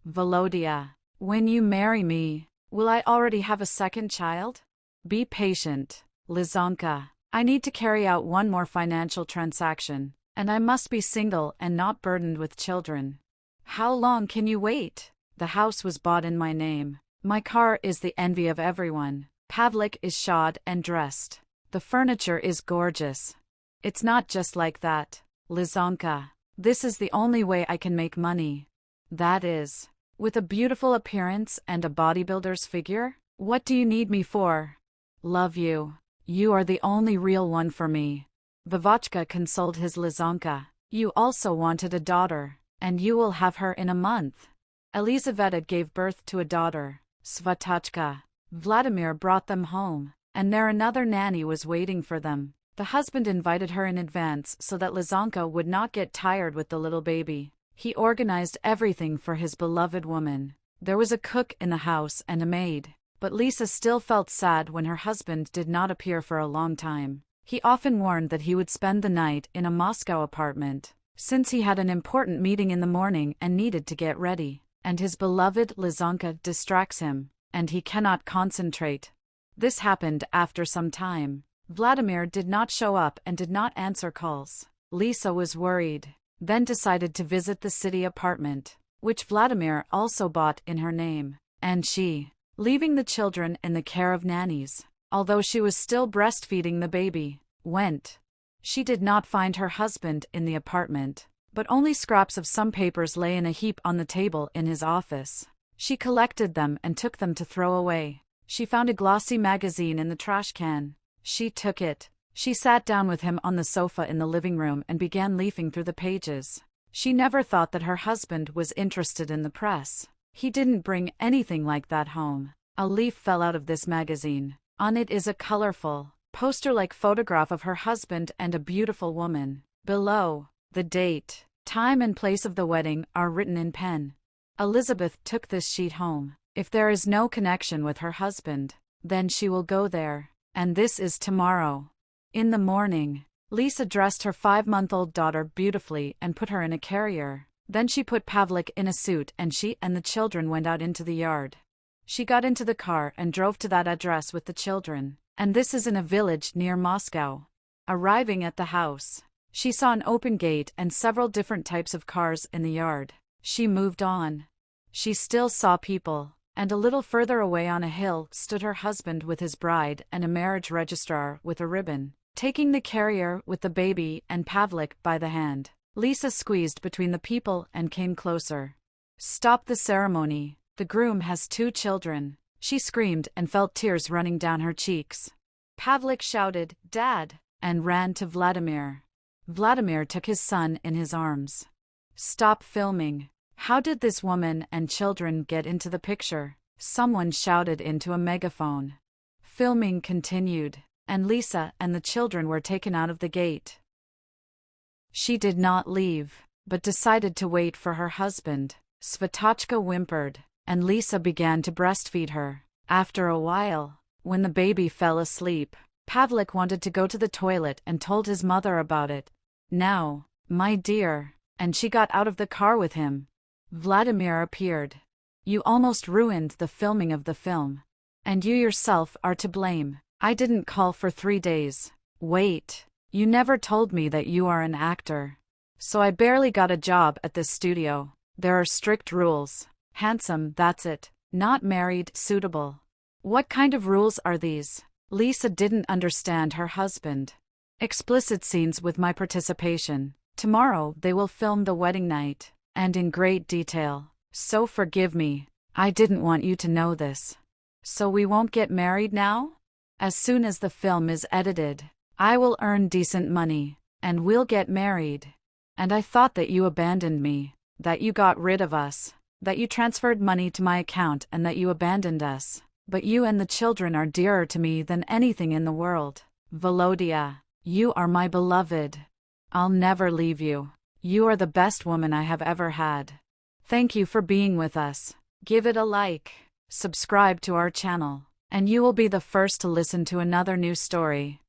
Volodya, when you marry me, will I already have a second child? Be patient, Lizonka. I need to carry out one more financial transaction, and I must be single and not burdened with children. How long can you wait? The house was bought in my name. My car is the envy of everyone. Pavlik is shod and dressed. The furniture is gorgeous. It's not just like that, Lizonka. This is the only way I can make money. That is, with a beautiful appearance and a bodybuilder's figure. What do you need me for? Love you. You are the only real one for me. Vavochka consoled his Lizonka. You also wanted a daughter, and you will have her in a month. Elizaveta gave birth to a daughter, Svatochka. Vladimir brought them home, and there another nanny was waiting for them. The husband invited her in advance so that Lizonka would not get tired with the little baby. He organized everything for his beloved woman. There was a cook in the house and a maid, but Lisa still felt sad when her husband did not appear for a long time. He often warned that he would spend the night in a Moscow apartment, since he had an important meeting in the morning and needed to get ready, and his beloved Lizonka distracts him, and he cannot concentrate. This happened after some time. Vladimir did not show up and did not answer calls. Lisa was worried, then decided to visit the city apartment, which Vladimir also bought in her name, and she, leaving the children in the care of nannies, although she was still breastfeeding the baby, went. She did not find her husband in the apartment, but only scraps of some papers lay in a heap on the table in his office. She collected them and took them to throw away. She found a glossy magazine in the trash can. She took it. She sat down with him on the sofa in the living room and began leafing through the pages. She never thought that her husband was interested in the press. He didn't bring anything like that home. A leaf fell out of this magazine. On it is a colorful, poster-like photograph of her husband and a beautiful woman. Below, the date, time and place of the wedding are written in pen. Elizabeth took this sheet home. If there is no connection with her husband, then she will go there. And this is tomorrow. In the morning, Lisa dressed her 5-month-old daughter beautifully and put her in a carrier. Then she put Pavlik in a suit and she and the children went out into the yard. She got into the car and drove to that address with the children, and this is in a village near Moscow. Arriving at the house, she saw an open gate and several different types of cars in the yard. She moved on. She still saw people. And a little further away on a hill stood her husband with his bride and a marriage registrar with a ribbon, taking the carrier with the baby and Pavlik by the hand. Lisa squeezed between the people and came closer. Stop the ceremony. The groom has 2 children. She screamed and felt tears running down her cheeks. Pavlik shouted, "Dad," and ran to Vladimir. Vladimir took his son in his arms. Stop filming. How did this woman and children get into the picture? Someone shouted into a megaphone. Filming continued, and Lisa and the children were taken out of the gate. She did not leave, but decided to wait for her husband. Svatochka whimpered, and Lisa began to breastfeed her. After a while, when the baby fell asleep, Pavlik wanted to go to the toilet and told his mother about it. Now, my dear, and she got out of the car with him. Vladimir appeared. You almost ruined the filming of the film. And you yourself are to blame. I didn't call for 3 days. Wait, you never told me that you are an actor. So I barely got a job at this studio. There are strict rules. Handsome, that's it. Not married, suitable. What kind of rules are these? Lisa didn't understand her husband. Explicit scenes with my participation. Tomorrow they will film the wedding night. And in great detail. So forgive me, I didn't want you to know this. So we won't get married now? As soon as the film is edited, I will earn decent money, and we'll get married. And I thought that you abandoned me, that you got rid of us, that you transferred money to my account and that you abandoned us. But you and the children are dearer to me than anything in the world. Volodya, you are my beloved. I'll never leave you. You are the best woman I have ever had. Thank you for being with us. Give it a like, subscribe to our channel, and you will be the first to listen to another new story.